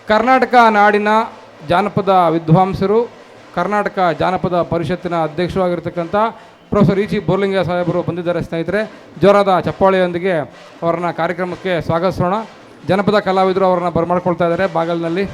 ಕರ್ನಾಟಕ ನಾಡಿನ ಜಾನಪದ ವಿದ್ವಾಂಸರು, ಕರ್ನಾಟಕ ಜಾನಪದ ಪರಿಷತ್ತಿನ ಅಧ್ಯಕ್ಷರು ಆಗಿರ್ತಕ್ಕಂಥ ಪ್ರೊಫೆಸರ್ ಇ.ಚಿ. ಬೋರ್ಲಿಂಗ ಸಾಹೇಬರು ಬಂದಿದ್ದಾರೆ. ಸ್ನೇಹಿತರೆ, ಜೋರಾದ ಚಪ್ಪಾಳೆಯೊಂದಿಗೆ ಅವರನ್ನ ಕಾರ್ಯಕ್ರಮಕ್ಕೆ ಸ್ವಾಗತಿಸೋಣ. ಜನಪದ ಕಲಾವಿದರು ಅವರನ್ನು ಬರಮಾಡ್ಕೊಳ್ತಾ ಇದ್ದಾರೆ ಬಾಗಲಿನಲ್ಲಿ.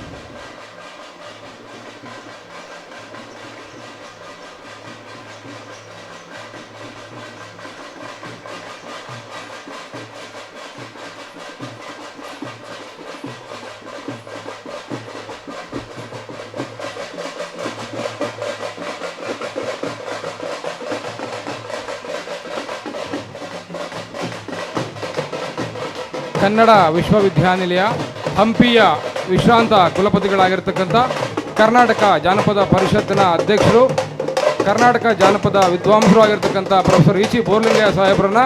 ಕನ್ನಡ ವಿಶ್ವವಿದ್ಯಾನಿಲಯ ಹಂಪಿಯ ವಿಶ್ರಾಂತ ಕುಲಪತಿಗಳಾಗಿರ್ತಕ್ಕಂಥ ಕರ್ನಾಟಕ ಜಾನಪದ ಪರಿಷತ್ತಿನ ಅಧ್ಯಕ್ಷರು, ಕರ್ನಾಟಕ ಜಾನಪದ ವಿದ್ವಾಂಸರು ಆಗಿರ್ತಕ್ಕಂಥ ಪ್ರೊಫೆಸರ್ ಇ.ಚಿ. ಬೋರ್ಲಿಂಗ ಸಾಹೇಬರನ್ನ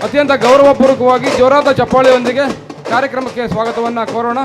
ಅತ್ಯಂತ ಗೌರವಪೂರ್ವಕವಾಗಿ ಜೋರಾದ ಚಪ್ಪಾಳೆಯೊಂದಿಗೆ ಕಾರ್ಯಕ್ರಮಕ್ಕೆ ಸ್ವಾಗತವನ್ನು ಕೋರೋಣ.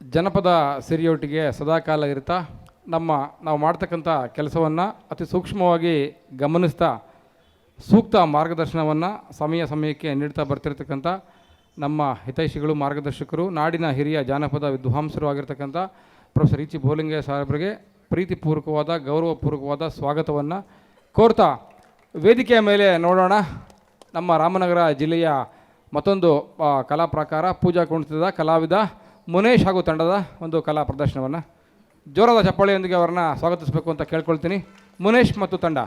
ಜನಪದ ಸಿರಿಯೊಟ್ಟಿಗೆ ಸದಾಕಾಲ ಇರ್ತಾ ನಾವು ಮಾಡ್ತಕ್ಕಂಥ ಕೆಲಸವನ್ನು ಅತಿ ಸೂಕ್ಷ್ಮವಾಗಿ ಗಮನಿಸ್ತಾ ಸೂಕ್ತ ಮಾರ್ಗದರ್ಶನವನ್ನು ಸಮಯಕ್ಕೆ ನೀಡ್ತಾ ಬರ್ತಿರ್ತಕ್ಕಂಥ ನಮ್ಮ ಹಿತೈಷಿಗಳು, ಮಾರ್ಗದರ್ಶಕರು, ನಾಡಿನ ಹಿರಿಯ ಜಾನಪದ ವಿದ್ವಾಂಸರು ಆಗಿರ್ತಕ್ಕಂಥ ಪ್ರೊಫೆಸರ್ ಇ.ಚಿ. ಬೋರ್ಲಿಂಗ ಸಾಹೇಬರಿಗೆ ಪ್ರೀತಿಪೂರ್ವಕವಾದ ಗೌರವಪೂರ್ವಕವಾದ ಸ್ವಾಗತವನ್ನು ಕೋರ್ತಾ ವೇದಿಕೆಯ ಮೇಲೆ ನೋಡೋಣ ನಮ್ಮ ರಾಮನಗರ ಜಿಲ್ಲೆಯ ಮತ್ತೊಂದು ಕಲಾ ಪ್ರಕಾರ ಪೂಜಾ ಕುಣಿತದ ಕಲಾವಿದ ಮುನೇಶ್ ಹಾಗೂ ತಂಡದ ಒಂದು ಕಲಾ ಪ್ರದರ್ಶನವನ್ನು ಜೋರಾದ ಚಪ್ಪಾಳೆಯೊಂದಿಗೆ ಅವರನ್ನು ಸ್ವಾಗತಿಸಬೇಕು ಅಂತ ಕೇಳ್ಕೊಳ್ತೀನಿ. ಮುನೇಶ್ ಮತ್ತು ತಂಡ.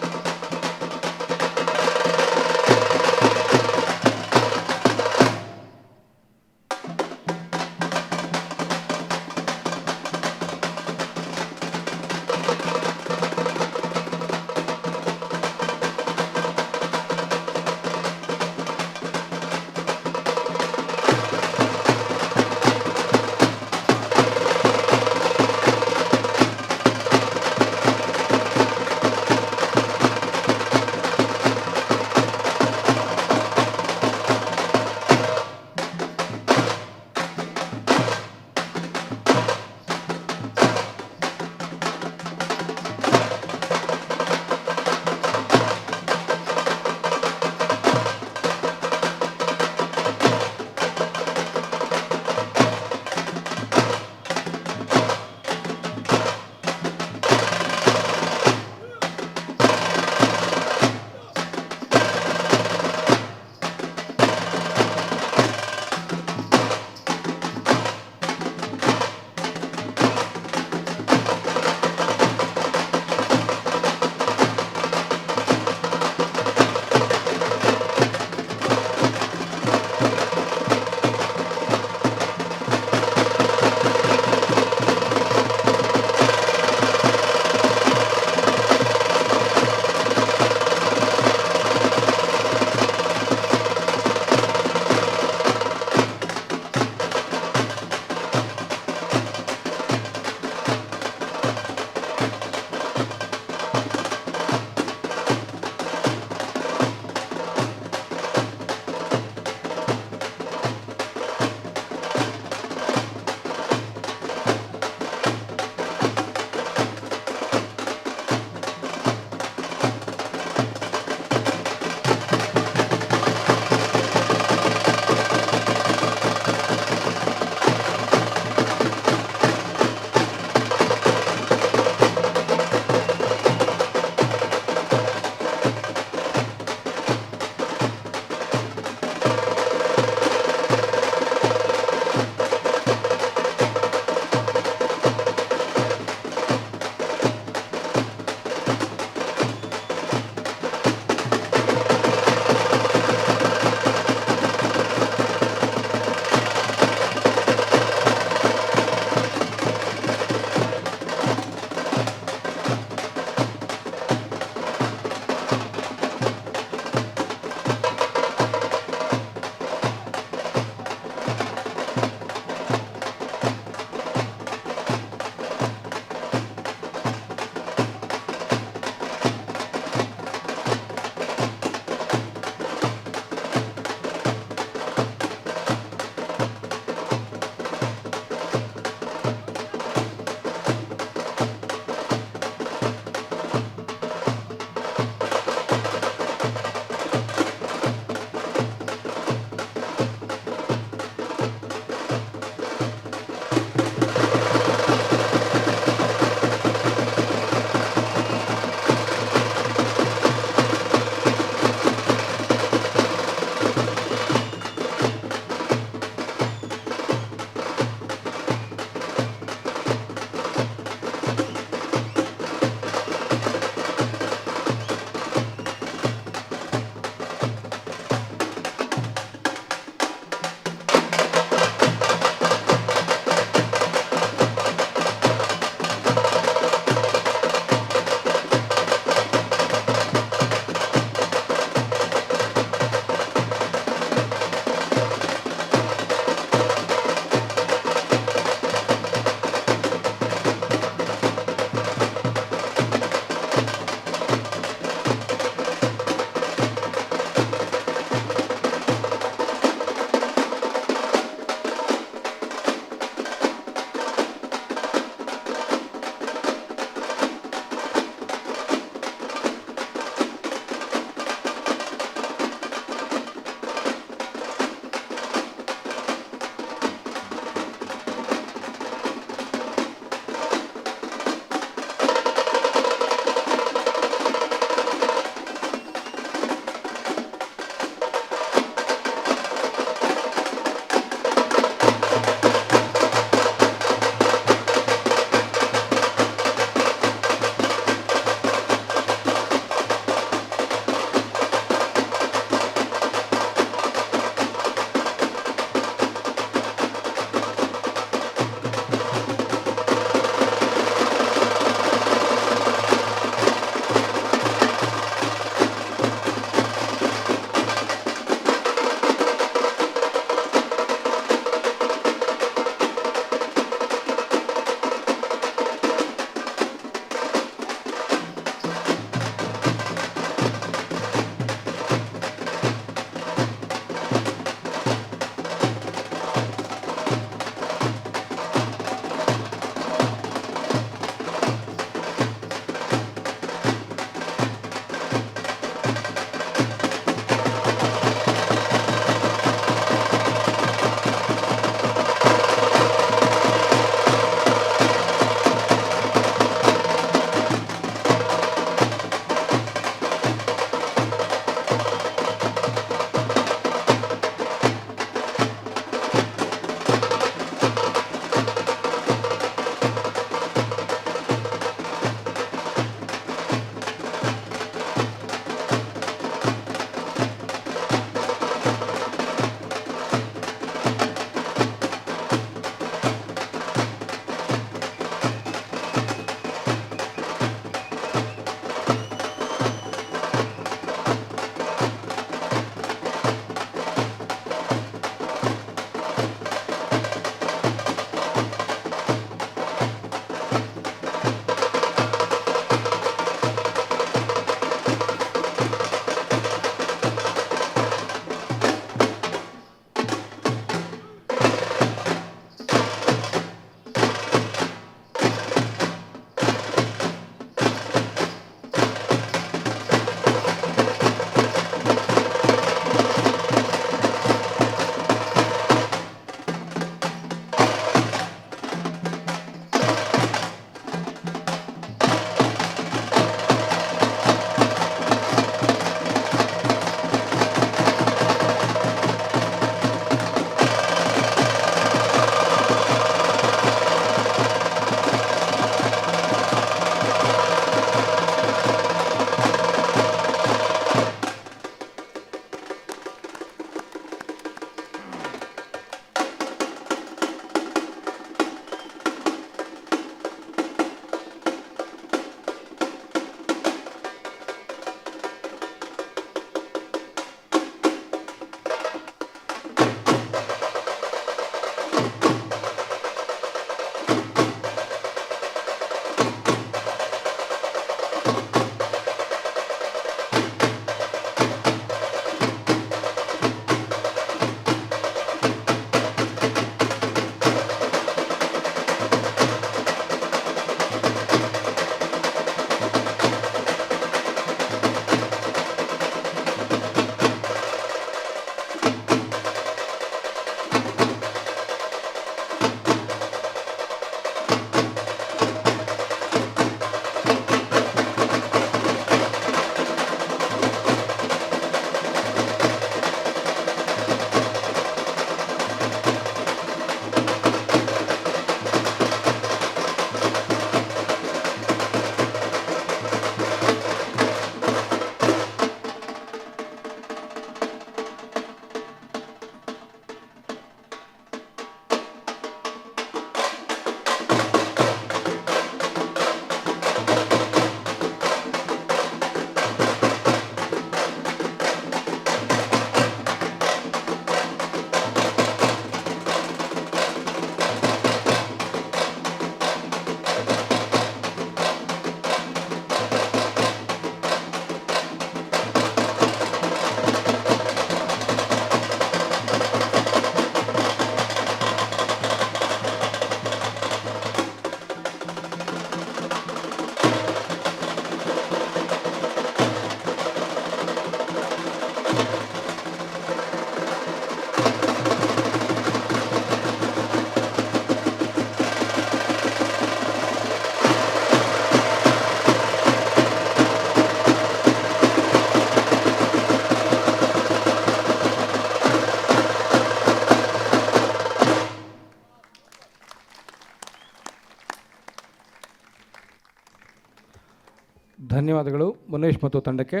ಧನ್ಯವಾದಗಳು ಮುನೇಶ್ ಮತ್ತು ತಂಡಕ್ಕೆ.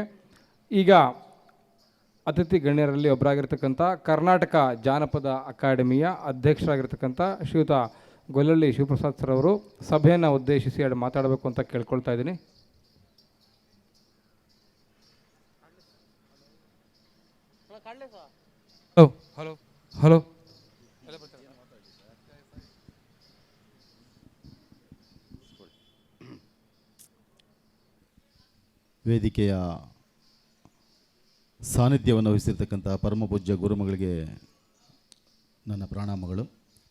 ಈಗ ಅತಿಥಿ ಗಣ್ಯರಲ್ಲಿ ಒಬ್ಬರಾಗಿರ್ತಕ್ಕಂಥ ಕರ್ನಾಟಕ ಜಾನಪದ ಅಕಾಡೆಮಿಯ ಅಧ್ಯಕ್ಷರಾಗಿರ್ತಕ್ಕಂಥ ಶ್ರೀಯುತ ಗೊಲ್ಲಳ್ಳಿ ಶಿವಪ್ರಸಾದ್ ಸರ್ ಅವರು ಸಭೆಯನ್ನು ಉದ್ದೇಶಿಸಿ ಮಾತಾಡಬೇಕು ಅಂತ ಕೇಳ್ಕೊಳ್ತಾ ಇದ್ದೀನಿ. ಹಲೋ ಹಲೋ ವೇದಿಕೆಯ ಸಾನ್ನಿಧ್ಯವನ್ನು ವಹಿಸಿರ್ತಕ್ಕಂಥ ಪರಮ ಪೂಜ್ಯ ಗುರುಮಗಳಿಗೆ ನನ್ನ ಪ್ರಣಾಮಗಳು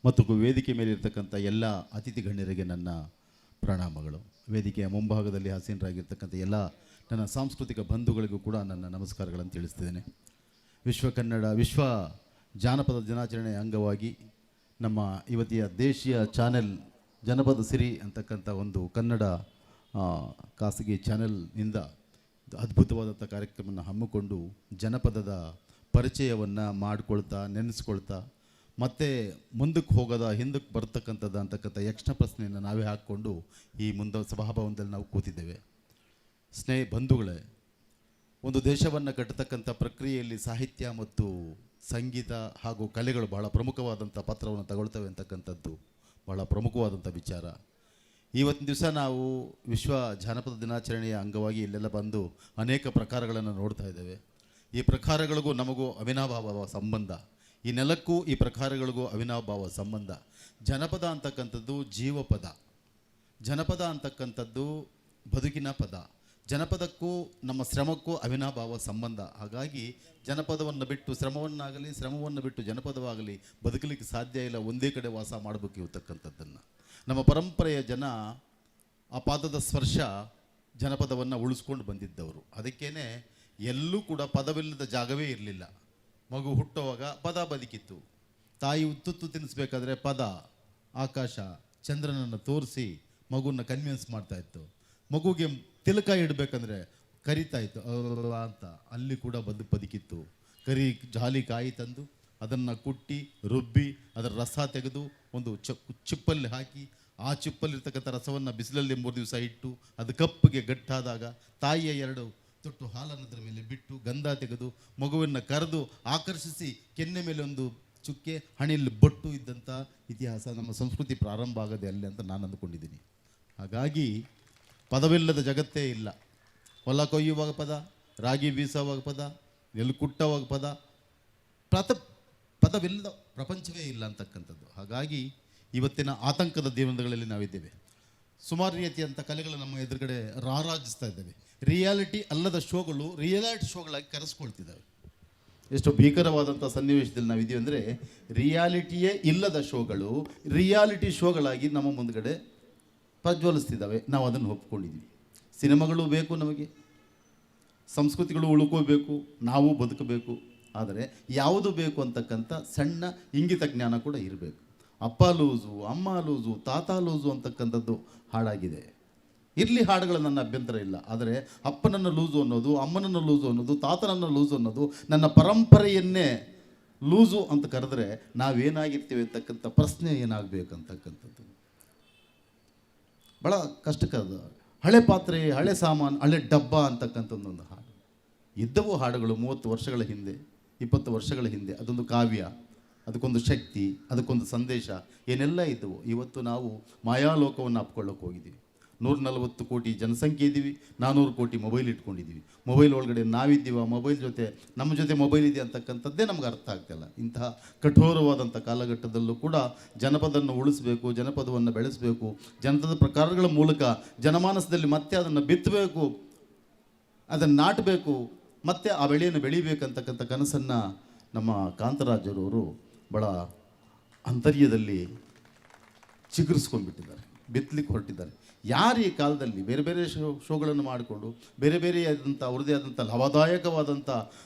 ಮತ್ತು ವೇದಿಕೆ ಮೇಲಿರ್ತಕ್ಕಂಥ ಎಲ್ಲ ಅತಿಥಿ ಗಣ್ಯರಿಗೆ ನನ್ನ ಪ್ರಣಾಮಗಳು. ವೇದಿಕೆಯ ಮುಂಭಾಗದಲ್ಲಿ ಆಸೀನರಾಗಿರ್ತಕ್ಕಂಥ ಎಲ್ಲ ನನ್ನ ಸಾಂಸ್ಕೃತಿಕ ಬಂಧುಗಳಿಗೂ ಕೂಡ ನನ್ನ ನಮಸ್ಕಾರಗಳನ್ನು ತಿಳಿಸ್ತಿದ್ದೇನೆ. ವಿಶ್ವ ಜಾನಪದ ದಿನಾಚರಣೆಯ ಅಂಗವಾಗಿ ನಮ್ಮ ಇವತ್ತಿಯ ದೇಶೀಯ ಚಾನೆಲ್ ಜನಪದ ಸಿರಿ ಅಂತಕ್ಕಂಥ ಒಂದು ಕನ್ನಡ ಖಾಸಗಿ ಚಾನೆಲ್ನಿಂದ ಅದ್ಭುತವಾದಂಥ ಕಾರ್ಯಕ್ರಮವನ್ನು ಹಮ್ಮಿಕೊಂಡು ಜನಪದದ ಪರಿಚಯವನ್ನು ಮಾಡಿಕೊಳ್ತಾ ನೆನೆಸ್ಕೊಳ್ತಾ ಮತ್ತು ಮುಂದಕ್ಕೆ ಹೋಗೋದ ಹಿಂದಕ್ಕೆ ಬರ್ತಕ್ಕಂಥದ್ದು ಅಂತಕ್ಕಂಥ ಯಕ್ಷಣ ಪ್ರಶ್ನೆಯನ್ನು ನಾವೇ ಹಾಕ್ಕೊಂಡು ಈ ಸಭಾಭವನದಲ್ಲಿ ನಾವು ಕೂತಿದ್ದೇವೆ. ಬಂಧುಗಳೇ, ಒಂದು ದೇಶವನ್ನು ಕಟ್ಟತಕ್ಕಂಥ ಪ್ರಕ್ರಿಯೆಯಲ್ಲಿ ಸಾಹಿತ್ಯ ಮತ್ತು ಸಂಗೀತ ಹಾಗೂ ಕಲೆಗಳು ಬಹಳ ಪ್ರಮುಖವಾದಂಥ ಪಾತ್ರವನ್ನು ತಗೊಳ್ತವೆ ಅಂತಕ್ಕಂಥದ್ದು ಬಹಳ ಪ್ರಮುಖವಾದಂಥ ವಿಚಾರ. ಇವತ್ತಿನ ದಿವಸ ನಾವು ವಿಶ್ವ ಜಾನಪದ ದಿನಾಚರಣೆಯ ಅಂಗವಾಗಿ ಇಲ್ಲೆಲ್ಲ ಬಂದು ಅನೇಕ ಪ್ರಕಾರಗಳನ್ನು ನೋಡ್ತಾ ಇದ್ದೇವೆ. ಈ ಪ್ರಕಾರಗಳಿಗೂ ನಮಗೂ ಅವಿನಾಭಾವ ಸಂಬಂಧ, ಈ ನೆಲಕ್ಕೂ ಈ ಪ್ರಕಾರಗಳಿಗೂ ಅವಿನಾಭಾವ ಸಂಬಂಧ. ಜನಪದ ಅಂತಕ್ಕಂಥದ್ದು ಜೀವಪದ, ಜನಪದ ಅಂತಕ್ಕಂಥದ್ದು ಬದುಕಿನ ಪದ, ಜನಪದಕ್ಕೂ ನಮ್ಮ ಶ್ರಮಕ್ಕೂ ಅವಿನಾಭಾವ ಸಂಬಂಧ. ಹಾಗಾಗಿ ಜನಪದವನ್ನು ಬಿಟ್ಟು ಶ್ರಮವನ್ನಾಗಲಿ, ಶ್ರಮವನ್ನು ಬಿಟ್ಟು ಜನಪದವಾಗಲಿ ಬದುಕಲಿಕ್ಕೆ ಸಾಧ್ಯ ಇಲ್ಲ. ಒಂದೇ ಕಡೆ ವಾಸ ಮಾಡಬೇಕು ಇರ್ತಕ್ಕಂಥದ್ದನ್ನು. ನಮ್ಮ ಪರಂಪರೆಯ ಜನ ಆ ಪಾದದ ಸ್ಪರ್ಶ ಜನಪದವನ್ನು ಉಳಿಸ್ಕೊಂಡು ಬಂದಿದ್ದವರು. ಅದಕ್ಕೇ ಎಲ್ಲೂ ಕೂಡ ಪದವಿಲ್ಲದ ಜಾಗವೇ ಇರಲಿಲ್ಲ. ಮಗು ಹುಟ್ಟುವಾಗ ಪದ ಬದುಕಿತ್ತು. ತಾಯಿ ಉತ್ತುತ್ತು ತಿನ್ನಿಸ್ಬೇಕಾದ್ರೆ ಪದ, ಆಕಾಶ, ಚಂದ್ರನನ್ನು ತೋರಿಸಿ ಮಗುವನ್ನು ಕನ್ವಿನ್ಸ್ ಮಾಡ್ತಾಯಿತ್ತು. ಮಗುಗೆ ತಿಲಕ ಇಡಬೇಕಂದ್ರೆ ಕರಿತಾಯಿತ್ತು ಅಂತ, ಅಲ್ಲಿ ಕೂಡ ಬದುಕಿತ್ತು. ಜಾಲಿ ಕಾಯಿ ತಂದು ಅದನ್ನು ಕುಟ್ಟಿ ರುಬ್ಬಿ ಅದರ ರಸ ತೆಗೆದು ಒಂದು ಚಿಪ್ಪಲ್ಲಿ ಹಾಕಿ ಆ ಚಿಪ್ಪಲ್ಲಿರ್ತಕ್ಕಂಥ ರಸವನ್ನು ಬಿಸಿಲಲ್ಲಿ 3 ದಿವಸ ಇಟ್ಟು ಅದು ಕಪ್ಪಿಗೆ ಗಟ್ಟಾದಾಗ ತಾಯಿಯ 2 ತೊಟ್ಟು ಹಾಲನ್ನು ಅದರ ಮೇಲೆ ಬಿಟ್ಟು ಗಂಧ ತೆಗೆದು ಮಗುವನ್ನು ಕರೆದು ಆಕರ್ಷಿಸಿ ಕೆನ್ನೆ ಮೇಲೆ ಒಂದು ಚುಕ್ಕೆ ಹಣೆಯಲ್ಲಿ ಬೊಟ್ಟು ಇದ್ದಂಥ ಇತಿಹಾಸ ನಮ್ಮ ಸಂಸ್ಕೃತಿ ಪ್ರಾರಂಭ ಆಗದೆ ಅಲ್ಲಿ ಅಂತ ನಾನು ಅಂದುಕೊಂಡಿದ್ದೀನಿ. ಹಾಗಾಗಿ ಪದವಿಲ್ಲದ ಜಗತ್ತೇ ಇಲ್ಲ. ಹೊಲ ಕೊಯ್ಯುವಾಗ ಪದ, ರಾಗಿ ಬೀಸುವಾಗ ಪದ, ನೆಲ್ಲು ಕುಟ್ಟುವಾಗ ಪದ, ಪದವಿಲ್ಲದ ಪ್ರಪಂಚವೇ ಇಲ್ಲ ಅಂತಕ್ಕಂಥದ್ದು. ಹಾಗಾಗಿ ಇವತ್ತಿನ ಆತಂಕದ ಜೀವನಗಳಲ್ಲಿ ನಾವಿದ್ದೇವೆ. ಸುಮಾರು ರೀತಿಯಂಥ ಕಲೆಗಳು ನಮ್ಮ ಎದುರುಗಡೆ ರಾರಾಜಿಸ್ತಾ ಇದ್ದೇವೆ. ರಿಯಾಲಿಟಿ ಅಲ್ಲದ ಶೋಗಳು ರಿಯಾಲಿಟಿ ಶೋಗಳಾಗಿ ಕರೆಸ್ಕೊಳ್ತಿದ್ದಾವೆ. ಎಷ್ಟು ಭೀಕರವಾದಂಥ ಸನ್ನಿವೇಶದಲ್ಲಿ ನಾವಿದ್ದೀವಿ ಅಂದರೆ, ರಿಯಾಲಿಟಿಯೇ ಇಲ್ಲದ ಶೋಗಳು ರಿಯಾಲಿಟಿ ಶೋಗಳಾಗಿ ನಮ್ಮ ಮುಂದ್ಗಡೆ ಪ್ರಜ್ವಲಿಸ್ತಿದ್ದಾವೆ. ನಾವು ಅದನ್ನು ಒಪ್ಕೊಂಡಿದ್ದೀವಿ. ಸಿನಿಮಾಗಳು ಬೇಕು, ನಮಗೆ ಸಂಸ್ಕೃತಿಗಳು ಉಳ್ಕೋಬೇಕು, ನಾವು ಬದುಕಬೇಕು. ಆದರೆ ಯಾವುದು ಬೇಕು ಅಂತಕ್ಕಂಥ ಸಣ್ಣ ಇಂಗಿತ ಜ್ಞಾನ ಕೂಡ ಇರಬೇಕು. ಅಪ್ಪ ಲೂಸು, ಅಮ್ಮ ಲೂಸು, ತಾತ ಲೂಸು ಅಂತಕ್ಕಂಥದ್ದು ಹಾಡಾಗಿದೆ. ಇರಲಿ ಹಾಡುಗಳು, ನನ್ನ ಅಭ್ಯಂತರ ಇಲ್ಲ. ಆದರೆ ಅಪ್ಪನನ್ನು ಲೂಸು ಅನ್ನೋದು, ಅಮ್ಮನನ್ನು ಲೂಸು ಅನ್ನೋದು, ತಾತನನ್ನು ಲೂಸು ಅನ್ನೋದು, ನನ್ನ ಪರಂಪರೆಯನ್ನೇ ಲೂಸು ಅಂತ ಕರೆದ್ರೆ ನಾವೇನಾಗಿರ್ತೀವಿ ಅಂತಕ್ಕಂಥ ಪ್ರಶ್ನೆ ಏನಾಗಬೇಕಂತಕ್ಕಂಥದ್ದು ಭಾಳ ಕಷ್ಟಕರ. ಹಳೆ ಪಾತ್ರೆ, ಹಳೆ ಸಾಮಾನು, ಹಳೆ ಡಬ್ಬ ಅಂತಕ್ಕಂಥದ್ದೊಂದು ಹಾಡು ಇದ್ದವು. ಹಾಡುಗಳು 30 ವರ್ಷಗಳ ಹಿಂದೆ, 20 ವರ್ಷಗಳ ಹಿಂದೆ. ಅದೊಂದು ಕಾವ್ಯ, ಅದಕ್ಕೊಂದು ಶಕ್ತಿ, ಅದಕ್ಕೊಂದು ಸಂದೇಶ ಏನೆಲ್ಲ ಇದ್ದವು. ಇವತ್ತು ನಾವು ಮಾಯಾಲೋಕವನ್ನು ಅಪ್ಕೊಳ್ಳೋಕೆ ಹೋಗಿದ್ದೀವಿ. 140 ಕೋಟಿ ಜನಸಂಖ್ಯೆ ಇದ್ದೀವಿ, 400 ಕೋಟಿ ಮೊಬೈಲ್ ಇಟ್ಕೊಂಡಿದ್ದೀವಿ. ಮೊಬೈಲ್ ಒಳಗಡೆ ನಾವಿದ್ದೀವ, ಮೊಬೈಲ್ ಜೊತೆ ನಮ್ಮ ಜೊತೆ ಮೊಬೈಲ್ ಇದೆ ಅಂತಕ್ಕಂಥದ್ದೇ ನಮ್ಗೆ ಅರ್ಥ ಆಗ್ತಿಲ್ಲ. ಇಂತಹ ಕಠೋರವಾದಂಥ ಕಾಲಘಟ್ಟದಲ್ಲೂ ಕೂಡ ಜನಪದವನ್ನು ಉಳಿಸಬೇಕು, ಜನಪದವನ್ನು ಬೆಳೆಸಬೇಕು, ಜನಪದ ಪ್ರಕಾರಗಳ ಮೂಲಕ ಜನಮಾನಸದಲ್ಲಿ ಮತ್ತೆ ಅದನ್ನು ಬಿತ್ತಬೇಕು, ಅದನ್ನು ನಾಟಬೇಕು, ಮತ್ತು ಆ ಬೆಳೆಯನ್ನು ಬೆಳಿಬೇಕಂತಕ್ಕಂಥ ಕನಸನ್ನು ನಮ್ಮ ಕಾಂತರಾಜರವರು ಭಾಳ ಅಂತರ್ಯದಲ್ಲಿ ಚಿಗುರಿಸ್ಕೊಂಡ್ಬಿಟ್ಟಿದ್ದಾರೆ, ಬಿತ್ತಲಿಕ್ಕೆ ಹೊರಟಿದ್ದಾರೆ. ಯಾರು ಈ ಕಾಲದಲ್ಲಿ ಬೇರೆ ಬೇರೆ ಶೋಗಳನ್ನು ಮಾಡಿಕೊಂಡು ಬೇರೆ ಬೇರೆಯಾದಂಥ ಅವ್ರದ್ದೇ ಆದಂಥ ಲಾಭದಾಯಕವಾದಂಥ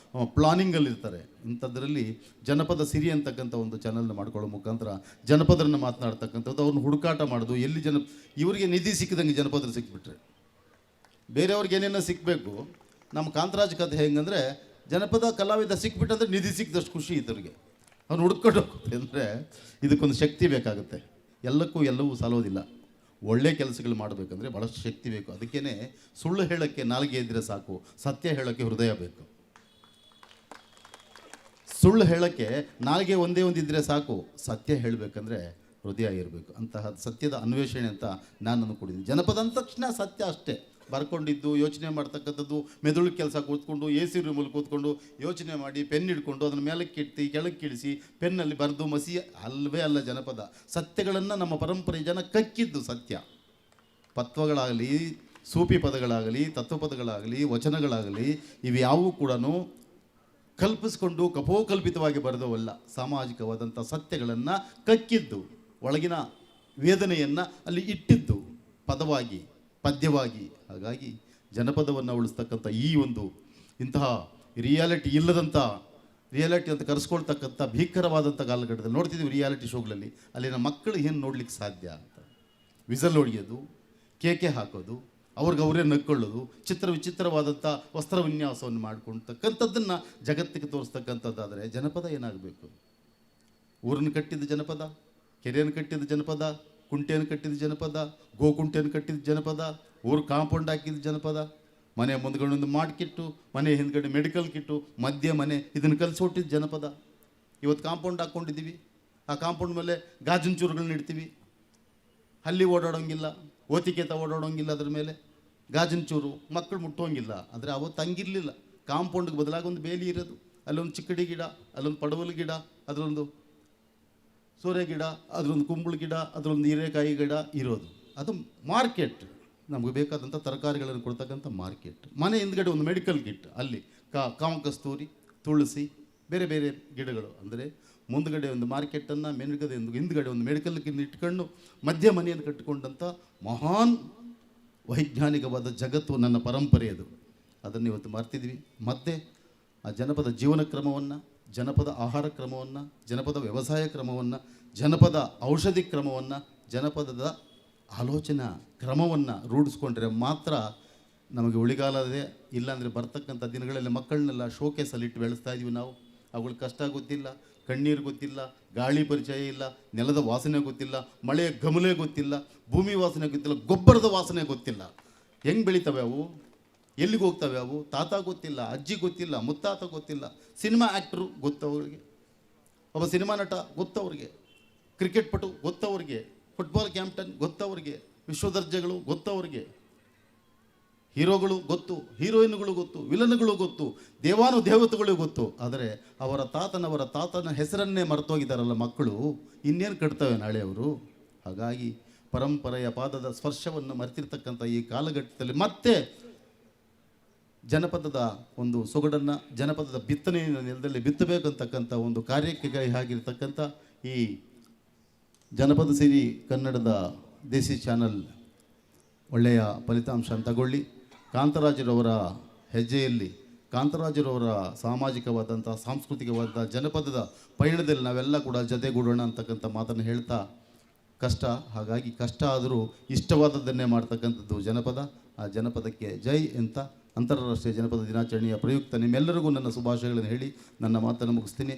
ಪ್ಲಾನಿಂಗಲ್ಲಿರ್ತಾರೆ. ಇಂಥದ್ರಲ್ಲಿ ಜನಪದ ಸಿರಿ ಅಂತಕ್ಕಂಥ ಒಂದು ಚಾನಲ್ನ ಮಾಡ್ಕೊಳ್ಳೋ ಮುಖಾಂತರ ಜನಪದರನ್ನು ಮಾತನಾಡ್ತಕ್ಕಂಥದ್ದು, ಅವ್ರನ್ನ ಹುಡುಕಾಟ ಮಾಡೋದು. ಎಲ್ಲಿ ಇವರಿಗೆ ನಿಧಿ ಸಿಕ್ಕಿದಂಗೆ ಜನಪದರು ಸಿಕ್ಬಿಟ್ರೆ ಬೇರೆಯವ್ರಿಗೆ ಏನೇನೋ ಸಿಕ್ಕಬೇಕು. ನಮ್ಮ ಕಾಂತರಾಜ್ ಕಥೆ ಹೆಂಗಂದರೆ, ಜನಪದ ಕಲಾವಿದ ಸಿಕ್ಬಿಟ್ಟಂದ್ರೆ ನಿಧಿ ಸಿಕ್ಕಿದಷ್ಟು ಖುಷಿ ಇದ್ದವ್ರಿಗೆ. ಅವ್ನು ಹುಡ್ಕೊಂಡು ಹೋಗುತ್ತೆ ಅಂದರೆ ಇದಕ್ಕೊಂದು ಶಕ್ತಿ ಬೇಕಾಗುತ್ತೆ. ಎಲ್ಲಕ್ಕೂ ಎಲ್ಲವೂ ಸಾಲೋದಿಲ್ಲ. ಒಳ್ಳೆ ಕೆಲಸಗಳು ಮಾಡಬೇಕಂದ್ರೆ ಭಾಳಷ್ಟು ಶಕ್ತಿ ಬೇಕು. ಅದಕ್ಕೇ ಸುಳ್ಳು ಹೇಳೋಕ್ಕೆ ನಾಲಿಗೆ ಇದ್ದರೆ ಸಾಕು, ಸತ್ಯ ಹೇಳೋಕ್ಕೆ ಹೃದಯ ಬೇಕು. ಸುಳ್ಳು ಹೇಳೋಕ್ಕೆ ನಾಲಿಗೆ ಒಂದೇ ಒಂದಿದ್ದರೆ ಸಾಕು, ಸತ್ಯ ಹೇಳಬೇಕಂದ್ರೆ ಹೃದಯ ಇರಬೇಕು. ಅಂತಹ ಸತ್ಯದ ಅನ್ವೇಷಣೆ ಅಂತ ನಾನು ಅಂದ್ಕೊಂಡಿದ್ದೀನಿ. ಜನಪದ ಅಂದ ತಕ್ಷಣ ಸತ್ಯ ಅಷ್ಟೇ. ಬರ್ಕೊಂಡಿದ್ದು ಯೋಚನೆ ಮಾಡ್ತಕ್ಕಂಥದ್ದು, ಮೆದುಳು ಕೆಲಸ ಕೂತ್ಕೊಂಡು ಎ ಸಿ ರೂಮಲ್ಲಿ ಕೂತ್ಕೊಂಡು ಯೋಚನೆ ಮಾಡಿ ಪೆನ್ ಹಿಡ್ಕೊಂಡು ಅದನ್ನು ಮೇಲಕ್ಕೆ ಇಟ್ಟು ಕೆಳಗೆ ಕಿಳಿಸಿ ಪೆನ್ನಲ್ಲಿ ಬರೆದು ಮಸಿ ಅಲ್ವೇ ಅಲ್ಲ ಜನಪದ. ಸತ್ಯಗಳನ್ನು ನಮ್ಮ ಪರಂಪರೆ ಜನ ಕಕ್ಕಿದ್ದು ಸತ್ಯ. ಪತ್ವಗಳಾಗಲಿ, ಸೂಫಿ ಪದಗಳಾಗಲಿ, ತತ್ವಪದಗಳಾಗಲಿ, ವಚನಗಳಾಗಲಿ, ಇವ್ಯಾವೂ ಕೂಡ ಕಲ್ಪಿಸ್ಕೊಂಡು ಕಪೋಕಲ್ಪಿತವಾಗಿ ಬರೆದವಲ್ಲ. ಸಾಮಾಜಿಕವಾದಂಥ ಸತ್ಯಗಳನ್ನು ಕಕ್ಕಿದ್ದು, ಒಳಗಿನ ವೇದನೆಯನ್ನು ಅಲ್ಲಿ ಇಟ್ಟಿದ್ದು ಪದವಾಗಿ, ಪದ್ಯವಾಗಿ. ಹಾಗಾಗಿ ಜನಪದವನ್ನು ಉಳಿಸ್ತಕ್ಕಂಥ ಈ ಒಂದು ಇಂತಹ ರಿಯಾಲಿಟಿ ಇಲ್ಲದಂಥ, ರಿಯಾಲಿಟಿ ಅಂತ ಕರೆಸ್ಕೊಳ್ತಕ್ಕಂಥ ಭೀಕರವಾದಂಥ ಕಾಲಘಟ್ಟದಲ್ಲಿ ನೋಡ್ತಿದ್ದೀವಿ ರಿಯಾಲಿಟಿ ಶೋಗಳಲ್ಲಿ. ಅಲ್ಲಿನ ಮಕ್ಕಳು ಏನು ನೋಡ್ಲಿಕ್ಕೆ ಸಾಧ್ಯ ಅಂತ, ವಿಸಲ್ ಹೊಡೆಯೋದು, ಕೇಕೆ ಹಾಕೋದು, ಅವ್ರಿಗೆ ಅವರೇ ನಕ್ಕೊಳ್ಳೋದು, ವಿಚಿತ್ರವಾದಂಥ ವಸ್ತ್ರ ವಿನ್ಯಾಸವನ್ನು ಮಾಡ್ಕೊಳ್ತಕ್ಕಂಥದ್ದನ್ನು ಜಗತ್ತಿಗೆ ತೋರಿಸ್ತಕ್ಕಂಥದ್ದಾದರೆ ಜನಪದ ಏನಾಗಬೇಕು? ಊರನ್ನು ಕಟ್ಟಿದ ಜನಪದ, ಕೆರೆಯನ್ನು ಕಟ್ಟಿದ ಜನಪದ, ಕುಂಟೆಯನ್ನು ಕಟ್ಟಿದ ಜನಪದ, ಗೋಕುಂಟೆಯನ್ನು ಕಟ್ಟಿದ ಜನಪದ, ಊರು ಕಾಂಪೌಂಡ್ ಹಾಕಿದ ಜನಪದ, ಮನೆ ಮುಂದ್ಗಡೆ ಒಂದು ಕಿಟ್ಟು, ಮನೆ ಹಿಂದ್ಗಡೆ ಮೆಡಿಕಲ್ ಕಿಟ್ಟು, ಮಧ್ಯೆ ಮನೆ, ಇದನ್ನು ಕಲಿಸ್ಕೊಟ್ಟಿದ್ದು ಜನಪದ. ಇವತ್ತು ಕಾಂಪೌಂಡ್ ಹಾಕ್ಕೊಂಡಿದ್ದೀವಿ, ಆ ಕಾಂಪೌಂಡ್ ಮೇಲೆ ಗಾಜಿನ ಚೂರುಗಳನ್ನ ಇಡ್ತೀವಿ, ಅಲ್ಲಿ ಓಡಾಡೋಂಗಿಲ್ಲ, ಓತಿಕೇತ ಓಡಾಡೋಂಗಿಲ್ಲ, ಅದ್ರ ಮೇಲೆ ಗಾಜಿನ ಚೂರು, ಮಕ್ಕಳು ಮುಟ್ಟೋಂಗಿಲ್ಲ. ಅಂದರೆ ಅವತ್ತು ಹಂಗಿರಲಿಲ್ಲ. ಕಾಂಪೌಂಡ್ಗೆ ಬದಲಾಗಿ ಒಂದು ಬೇಲಿ ಇರೋದು, ಅಲ್ಲೊಂದು ಚಿಕ್ಕಡಿ ಗಿಡ, ಅಲ್ಲೊಂದು ಪಡವಲು ಗಿಡ, ಅದರೊಂದು ಸೋರೆ ಗಿಡ, ಅದರೊಂದು ಕುಂಬಳ ಗಿಡ, ಅದರೊಂದು ಹೀರೆಕಾಯಿ ಗಿಡ ಇರೋದು. ಅದು ಮಾರ್ಕೆಟ್, ನಮಗೆ ಬೇಕಾದಂಥ ತರಕಾರಿಗಳನ್ನು ಕೊಡ್ತಕ್ಕಂಥ ಮಾರ್ಕೆಟ್. ಮನೆ ಹಿಂದ್ಗಡೆ ಒಂದು ಮೆಡಿಕಲ್ ಕಿಟ್, ಅಲ್ಲಿ ಕಾಮಕಸ್ತೂರಿ, ತುಳಸಿ, ಬೇರೆ ಬೇರೆ ಗಿಡಗಳು. ಅಂದರೆ ಮುಂದ್ಗಡೆ ಒಂದು ಮಾರ್ಕೆಟನ್ನು, ಹಿಂದ್ಗಡೆ ಒಂದು ಮೆಡಿಕಲ್ ಕಿಟ್ ಇಟ್ಕೊಂಡು ಮಧ್ಯ ಮನೆಯನ್ನು ಕಟ್ಟಿಕೊಂಡಂಥ ಮಹಾನ್ ವೈಜ್ಞಾನಿಕವಾದ ಜಗತ್ತು ನನ್ನ ಪರಂಪರೆ ಅದು. ಅದನ್ನು ಇವತ್ತು ಮರ್ತಿದ್ವಿ. ಮತ್ತೆ ಆ ಜನಪದ ಜೀವನ ಕ್ರಮವನ್ನು, ಜನಪದ ಆಹಾರ ಕ್ರಮವನ್ನು, ಜನಪದ ವ್ಯವಸಾಯ ಕ್ರಮವನ್ನು, ಜನಪದ ಔಷಧಿ ಕ್ರಮವನ್ನು, ಜನಪದದ ಆಲೋಚನಾ ಕ್ರಮವನ್ನು ರೂಢಿಸ್ಕೊಂಡ್ರೆ ಮಾತ್ರ ನಮಗೆ ಉಳಿಗಾಲದೇ. ಇಲ್ಲಾಂದರೆ ಬರ್ತಕ್ಕಂಥ ದಿನಗಳಲ್ಲಿ ಮಕ್ಕಳನ್ನೆಲ್ಲ ಶೋಕೇಸಲ್ಲಿಟ್ಟು ಬೆಳೆಸ್ತಾ ಇದ್ದೀವಿ ನಾವು. ಅವುಗಳ ಕಷ್ಟ ಗೊತ್ತಿಲ್ಲ, ಕಣ್ಣೀರು ಗೊತ್ತಿಲ್ಲ, ಗಾಳಿ ಪರಿಚಯ ಇಲ್ಲ, ನೆಲದ ವಾಸನೆ ಗೊತ್ತಿಲ್ಲ, ಮಳೆಯ ಗಮಲೆ ಗೊತ್ತಿಲ್ಲ, ಭೂಮಿ ವಾಸನೆ ಗೊತ್ತಿಲ್ಲ, ಗೊಬ್ಬರದ ವಾಸನೆ ಗೊತ್ತಿಲ್ಲ. ಹೆಂಗೆ ಬೆಳಿತವೆ ಅವು, ಎಲ್ಲಿಗೆ ಹೋಗ್ತವೆ ಅವು, ತಾತ ಗೊತ್ತಿಲ್ಲ, ಅಜ್ಜಿ ಗೊತ್ತಿಲ್ಲ, ಮುತ್ತಾತ ಗೊತ್ತಿಲ್ಲ. ಸಿನಿಮಾ ಆ್ಯಕ್ಟ್ರು ಗೊತ್ತವ್ರಿಗೆ, ಒಬ್ಬ ಸಿನಿಮಾ ನಟ ಗೊತ್ತವ್ರಿಗೆ, ಕ್ರಿಕೆಟ್ ಪಟು ಗೊತ್ತವ್ರಿಗೆ, ಫುಟ್ಬಾಲ್ ಕ್ಯಾಪ್ಟನ್ ಗೊತ್ತವ್ರಿಗೆ, ವಿಶ್ವದರ್ಜೆಗಳು ಗೊತ್ತವ್ರಿಗೆ, ಹೀರೋಗಳು ಗೊತ್ತು, ಹೀರೋಯಿನ್ಗಳು ಗೊತ್ತು, ವಿಲನ್ಗಳು ಗೊತ್ತು, ದೇವಾನುದೇವತೆಗಳು ಗೊತ್ತು. ಆದರೆ ಅವರ ತಾತನ ಹೆಸರನ್ನೇ ಮರ್ತೋಗಿದ್ದಾರಲ್ಲ ಮಕ್ಕಳು, ಇನ್ನೇನು ಕಟ್ತವೆ ನಾಳೆ ಅವರು. ಹಾಗಾಗಿ ಪರಂಪರೆಯ ಪಾದದ ಸ್ಪರ್ಶವನ್ನು ಮರೆತಿರ್ತಕ್ಕಂಥ ಈ ಕಾಲಘಟ್ಟದಲ್ಲಿ ಮತ್ತೆ ಜನಪದದ ಒಂದು ಸೊಗಡನ್ನು, ಜನಪದದ ಬಿತ್ತನೆಯ ನೆಲದಲ್ಲಿ ಬಿತ್ತಬೇಕಂತಕ್ಕಂಥ ಒಂದು ಕಾರ್ಯಕ್ಕೆ ಕೈ ಹಾಕಿರ್ತಕ್ಕಂಥ ಈ ಜನಪದ ಸಿರಿ ಕನ್ನಡದ ದೇಸಿ ಚಾನಲ್ ಒಳ್ಳೆಯ ಫಲಿತಾಂಶ ತಗೊಳ್ಳಿ. ಕಾಂತರಾಜರವರ ಹೆಜ್ಜೆಯಲ್ಲಿ, ಕಾಂತರಾಜರವರ ಸಾಮಾಜಿಕವಾದಂಥ, ಸಾಂಸ್ಕೃತಿಕವಾದ ಜನಪದದ ಪಯಣದಲ್ಲಿ ನಾವೆಲ್ಲ ಕೂಡ ಜೊತೆಗೂಡೋಣ ಅಂತಕ್ಕಂಥ ಮಾತನ್ನು ಹೇಳ್ತಾ, ಕಷ್ಟ, ಹಾಗಾಗಿ ಕಷ್ಟ ಆದರೂ ಇಷ್ಟವಾದದ್ದನ್ನೇ ಮಾಡ್ತಕ್ಕಂಥದ್ದು ಜನಪದ. ಆ ಜನಪದಕ್ಕೆ ಜೈ ಅಂತ ಅಂತಾರಾಷ್ಟ್ರೀಯ ಜನಪದ ದಿನಾಚರಣೆಯ ಪ್ರಯುಕ್ತ ನಿಮ್ಮೆಲ್ಲರಿಗೂ ನನ್ನ ಶುಭಾಶಯಗಳನ್ನು ಹೇಳಿ ನನ್ನ ಮಾತನ್ನು ಮುಗಿಸ್ತೀನಿ.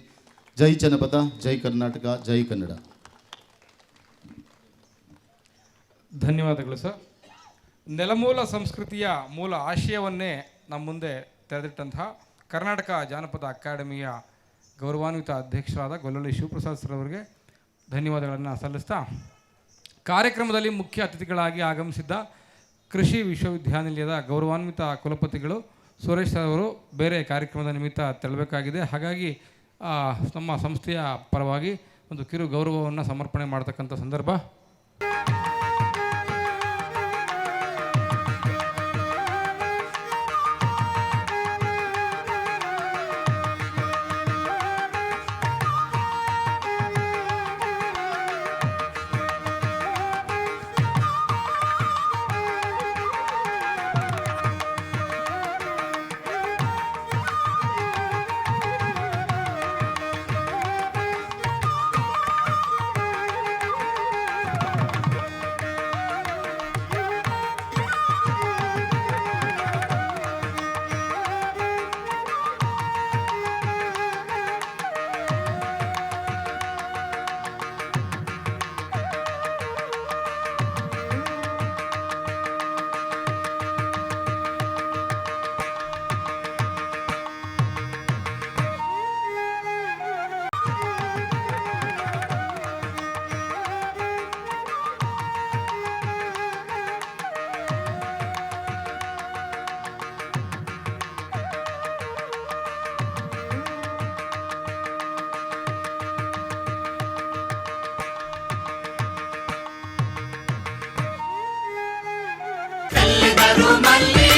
ಜೈ ಜನಪದ, ಜೈ ಕರ್ನಾಟಕ, ಜೈ ಕನ್ನಡ. ಧನ್ಯವಾದಗಳು ಸರ್. ನೆಲಮೂಲ ಸಂಸ್ಕೃತಿಯ ಮೂಲ ಆಶಯವನ್ನೇ ನಮ್ಮ ಮುಂದೆ ತೆರೆದಿಟ್ಟಂತಹ ಕರ್ನಾಟಕ ಜಾನಪದ ಅಕಾಡೆಮಿಯ ಗೌರವಾನ್ವಿತ ಅಧ್ಯಕ್ಷರಾದ ಗೊಲ್ಲಳ್ಳಿ ಶಿವಪ್ರಸಾದ್ ಸರ್ ಅವರಿಗೆ ಧನ್ಯವಾದಗಳನ್ನು ಸಲ್ಲಿಸ್ತಾ, ಕಾರ್ಯಕ್ರಮದಲ್ಲಿ ಮುಖ್ಯ ಅತಿಥಿಗಳಾಗಿ ಆಗಮಿಸಿದ್ದ ಕೃಷಿ ವಿಶ್ವವಿದ್ಯಾನಿಲಯದ ಗೌರವಾನ್ವಿತ ಕುಲಪತಿಗಳು ಸುರೇಶ್ ಅವರು ಬೇರೆ ಕಾರ್ಯಕ್ರಮದ ನಿಮಿತ್ತ ತೆರಳಬೇಕಾಗಿದೆ. ಹಾಗಾಗಿ ನಮ್ಮ ಸಂಸ್ಥೆಯ ಪರವಾಗಿ ಒಂದು ಕಿರು ಗೌರವವನ್ನು ಸಮರ್ಪಣೆ ಮಾಡ್ತಕ್ಕಂಥ ಸಂದರ್ಭ. ಮರು ಮಲ್ಲಿ